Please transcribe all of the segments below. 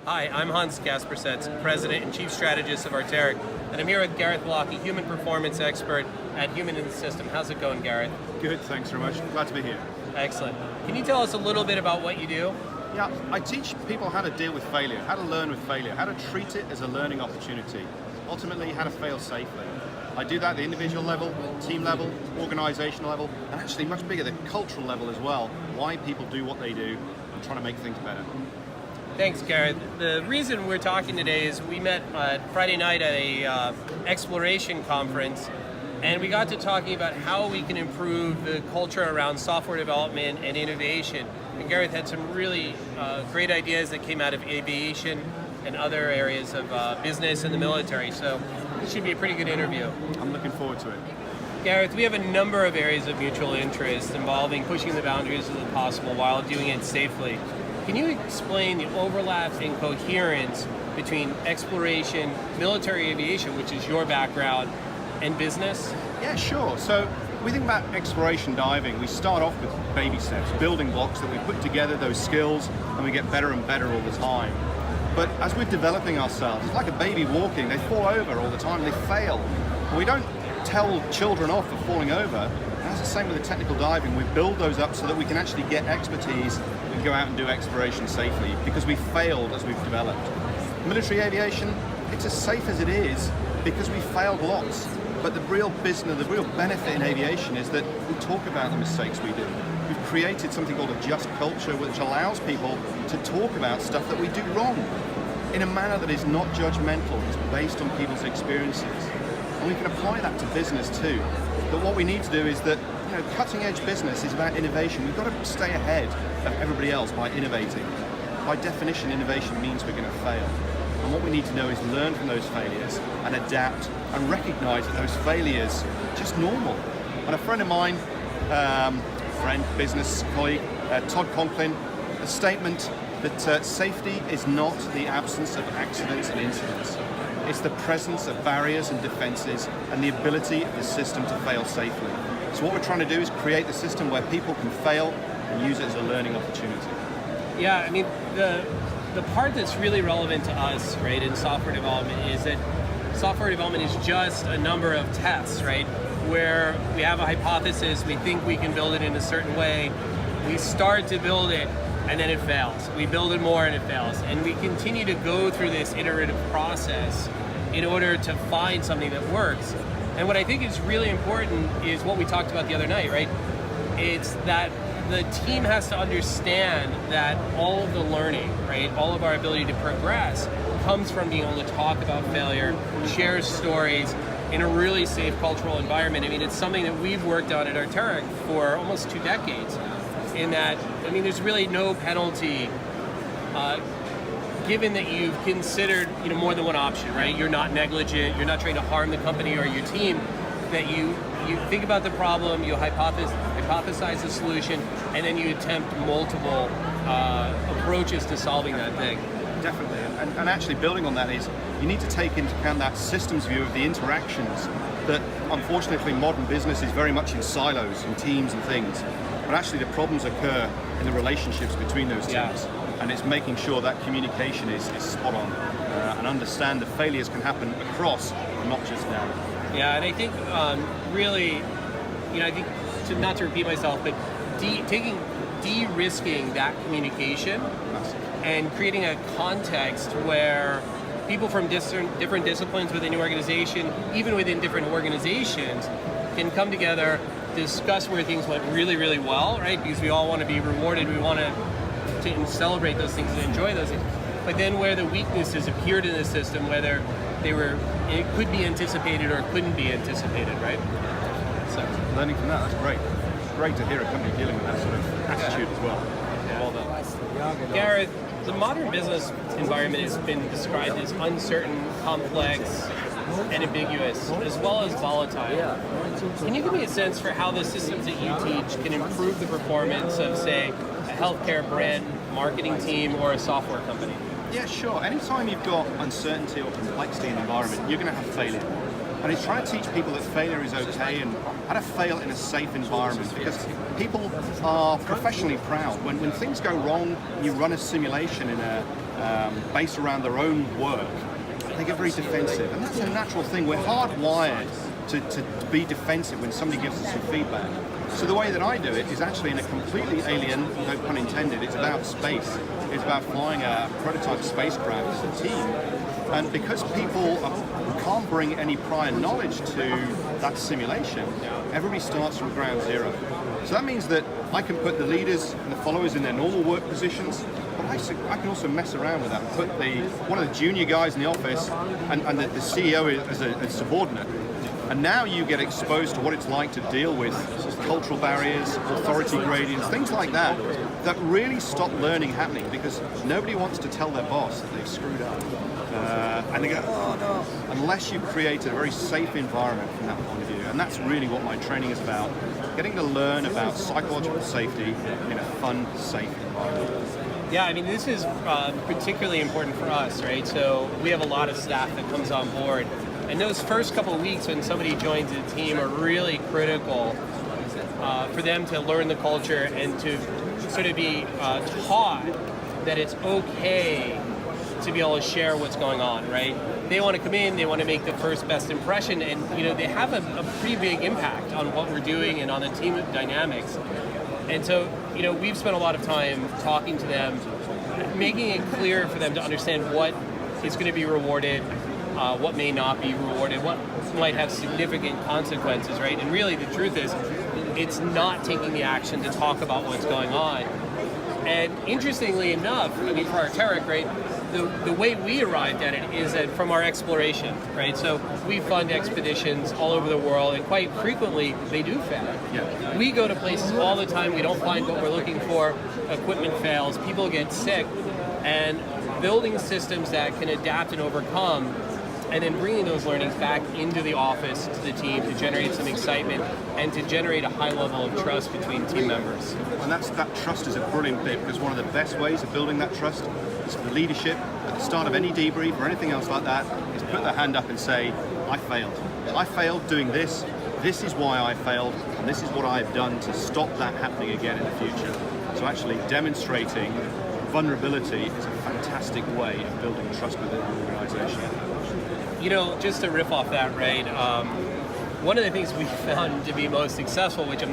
Hi, I'm Kaspersetz, President and Chief Strategist of Arteric, and I'm here with Gareth Lock, a human performance expert at Human in the System. How's it going, Gareth? Good, thanks very much. Glad to be here. Excellent. Can you tell us a little bit about what you do? Yeah, I teach people how to deal with failure, how to learn with failure, how to treat it as a learning opportunity, ultimately how to fail safely. I do that at the individual level, team level, organizational level, and actually much bigger, the cultural level as well, why people do what they do and trying to make things better. Thanks, Gareth. The reason we're talking today is we met Friday night at a exploration conference, and we got to talking about how we can improve the culture around software development and innovation. And Gareth had some really great ideas that came out of aviation and other areas of business and the military, so it should be a pretty good interview. I'm looking forward to it. Gareth, we have a number of areas of mutual interest involving pushing the boundaries of the possible while doing it safely. Can you explain the overlap and coherence between exploration, military aviation, which is your background, and business? Yeah, sure. So we think about exploration diving. We start off with baby steps, building blocks that we put together, those skills, and we get better and better all the time. But as we're developing ourselves, it's like a baby walking. They fall over all the time, they fail. We don't tell children off for falling over. And that's the same with the technical diving. We build those up so that we can actually get expertise and go out and do exploration safely because we failed as we've developed. Military aviation, it's as safe as it is because we failed lots. But the real business, the real benefit in aviation is that we talk about the mistakes we do. We've created something called a just culture which allows people to talk about stuff that we do wrong in a manner that is not judgmental, it's based on people's experiences. And we can apply that to business too. But what we need to do is that, cutting edge business is about innovation. We've got to stay ahead of everybody else by innovating. By definition, innovation means we're going to fail. And what we need to know is learn from those failures and adapt and recognize that those failures are just normal. And a friend of mine, business colleague, Todd Conklin, a statement that safety is not the absence of accidents and incidents. It's the presence of barriers and defenses and the ability of the system to fail safely. So what we're trying to do is create the system where people can fail and use it as a learning opportunity. Yeah, I mean, the part that's really relevant to us, right, in software development is that software development is just a number of tests, right, where we have a hypothesis, we think we can build it in a certain way, we start to build it, and then it fails. We build it more and it fails. And we continue to go through this iterative process in order to find something that works. And what I think is really important is what we talked about the other night, right? It's that the team has to understand that all of the learning, right, all of our ability to progress comes from being able to talk about failure, share stories in a really safe cultural environment. I mean, it's something that we've worked on at Arteric for almost 2 decades. In that, I mean, there's really no penalty given that you've considered, more than one option, right? You're not negligent, you're not trying to harm the company or your team, that you think about the problem, you hypothesize the solution, and then you attempt multiple approaches to solving that thing. Definitely, and actually building on that is, you need to take into account that systems view of the interactions that unfortunately modern business is very much in silos and teams and things. But actually the problems occur in the relationships between those teams. Yeah. And it's making sure that communication is spot on and understand that failures can happen across, not just down. Yeah, and I think really, I think, not to repeat myself, but de-risking that communication and creating a context where people from different disciplines within the organization, even within different organizations, can come together, discuss where things went really, really well, right? Because we all want to be rewarded, we want to celebrate those things and enjoy those things. But then where the weaknesses appeared in the system, whether it could be anticipated or couldn't be anticipated, right? So learning from that, that's great. It's great to hear a company dealing with that sort of attitude as well. Yeah. Well done. Gareth, the modern business environment has been described as uncertain, complex, and ambiguous, as well as volatile. Can you give me a sense for how the systems that you teach can improve the performance of, say, a healthcare brand marketing team or a software company? Yeah, sure. Anytime you've got uncertainty or complexity in the environment, you're going to have failure. And it's trying to teach people that failure is okay and how to fail in a safe environment, because people are professionally proud. When things go wrong, you run a simulation in based around their own work, they get very defensive. And that's a natural thing. We're hardwired to be defensive when somebody gives us some feedback. So the way that I do it is actually in a completely alien, no pun intended, it's about space. It's about flying a prototype spacecraft as a team. And because people can't bring any prior knowledge to that simulation, everybody starts from ground zero. So that means that I can put the leaders and the followers in their normal work positions, but I can also mess around with that and put one of the junior guys in the office and the CEO as a subordinate. And now you get exposed to what it's like to deal with cultural barriers, authority gradients, things like that, that really stop learning happening, because nobody wants to tell their boss that they've screwed up. And they go, oh no, unless you create a very safe environment from that point of view. And that's really what my training is about, getting to learn about psychological safety in a fun, safe environment. Yeah, I mean, this is particularly important for us, right? So we have a lot of staff that comes on board. And those first couple of weeks when somebody joins the team are really critical for them to learn the culture and to sort of be taught that it's okay to be able to share what's going on, right? They want to come in, they want to make the first best impression, and they have a pretty big impact on what we're doing and on the team dynamics. And so, we've spent a lot of time talking to them, making it clear for them to understand what is going to be rewarded, what may not be rewarded, what might have significant consequences, right? And really, the truth is, it's not taking the action to talk about what's going on. And interestingly enough, I mean, for Arteric, right, the way we arrived at it is that from our exploration, right? So we fund expeditions all over the world, and quite frequently they do fail. Yeah. We go to places all the time, we don't find what we're looking for, equipment fails, people get sick, and building systems that can adapt and overcome, and then bringing those learnings back into the office to the team to generate some excitement and to generate a high level of trust between team members. And that trust is a brilliant bit, because one of the best ways of building that trust is for the leadership at the start of any debrief or anything else like that is put their hand up and say, I failed. I failed doing this. This is why I failed, and this is what I've done to stop that happening again in the future. So actually demonstrating vulnerability is a fantastic way of building trust within an organization. Just to riff off that, right, one of the things we found to be most successful, which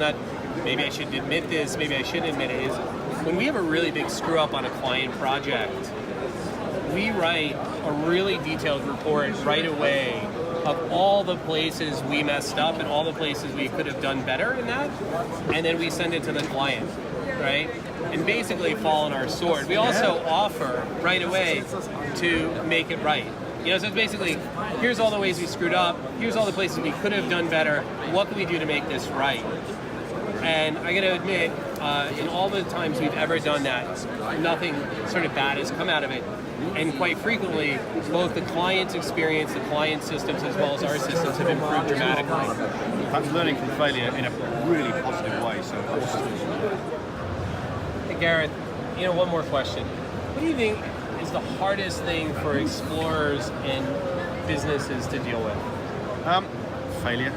maybe I should admit this, maybe I shouldn't admit it, is when we have a really big screw up on a client project, we write a really detailed report right away of all the places we messed up and all the places we could have done better in that, and then we send it to the client, right? And basically fall on our sword. We also offer right away to make it right. So it's basically, here's all the ways we screwed up, here's all the places we could have done better, what can we do to make this right? And I gotta admit, in all the times we've ever done that, nothing sort of bad has come out of it. And quite frequently, both the client's experience, the client's systems, as well as our systems have improved dramatically. That's learning from failure in a really positive way, so awesome. Hey Gareth, one more question. What do you think is the hardest thing for explorers and businesses to deal with? Failure.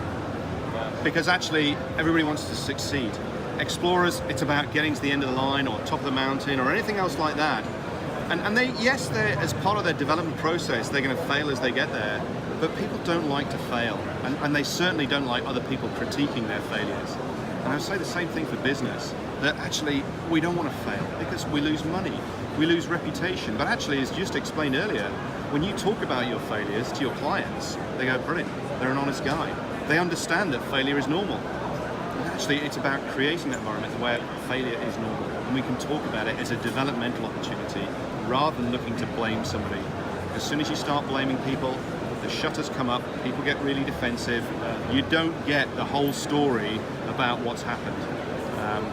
Because actually everybody wants to succeed. Explorers, it's about getting to the end of the line or top of the mountain or anything else like that. And they're as part of their development process, they're going to fail as they get there, but people don't like to fail. And they certainly don't like other people critiquing their failures. And I would say the same thing for business, that actually we don't want to fail because we lose money, we lose reputation. But actually, as just explained earlier, when you talk about your failures to your clients, they go, brilliant, they're an honest guy. They understand that failure is normal. And actually, it's about creating that environment where failure is normal. And we can talk about it as a developmental opportunity rather than looking to blame somebody. As soon as you start blaming people, the shutters come up, people get really defensive, you don't get the whole story about what's happened.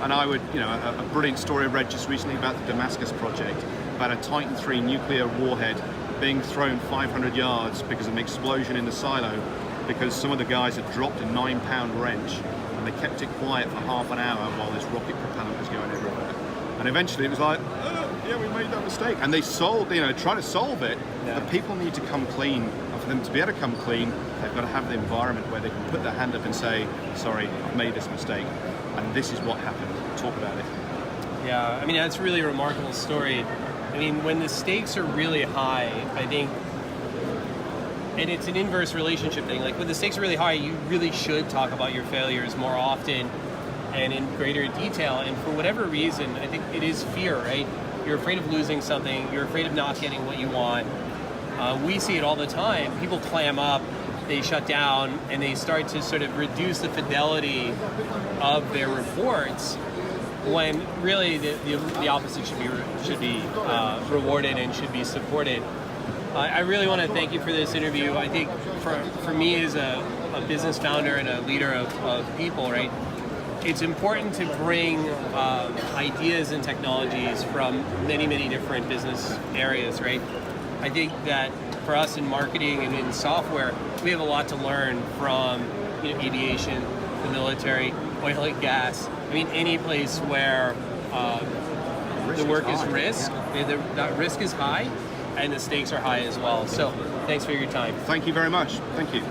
And I would, a brilliant story I read just recently about the Damascus project, about a Titan III nuclear warhead being thrown 500 yards because of an explosion in the silo, because some of the guys had dropped a 9-pound wrench and they kept it quiet for half an hour while this rocket propellant was going everywhere. And eventually it was like, yeah, we made that mistake. And they tried to solve it, but people need to come clean of for them to be able to come clean, they've got to have the environment where they can put their hand up and say, sorry, I've made this mistake, and this is what happened. Talk about it. Yeah, I mean, that's a really remarkable story. I mean, when the stakes are really high, I think, and it's an inverse relationship thing, like when the stakes are really high, you really should talk about your failures more often and in greater detail. And for whatever reason, I think it is fear, right? You're afraid of losing something, you're afraid of not getting what you want. We see it all the time. People clam up, they shut down, and they start to sort of reduce the fidelity of their reports, when really the opposite should be rewarded and should be supported. I really want to thank you for this interview. I think for me as a business founder and a leader of people, right, it's important to bring ideas and technologies from many, many different business areas, right? I think that for us in marketing and in software, we have a lot to learn from aviation, the military, oil and gas. I mean, any place where the work is risk, that risk is high, and the stakes are high as well. So thanks for your time. Thank you very much. Thank you.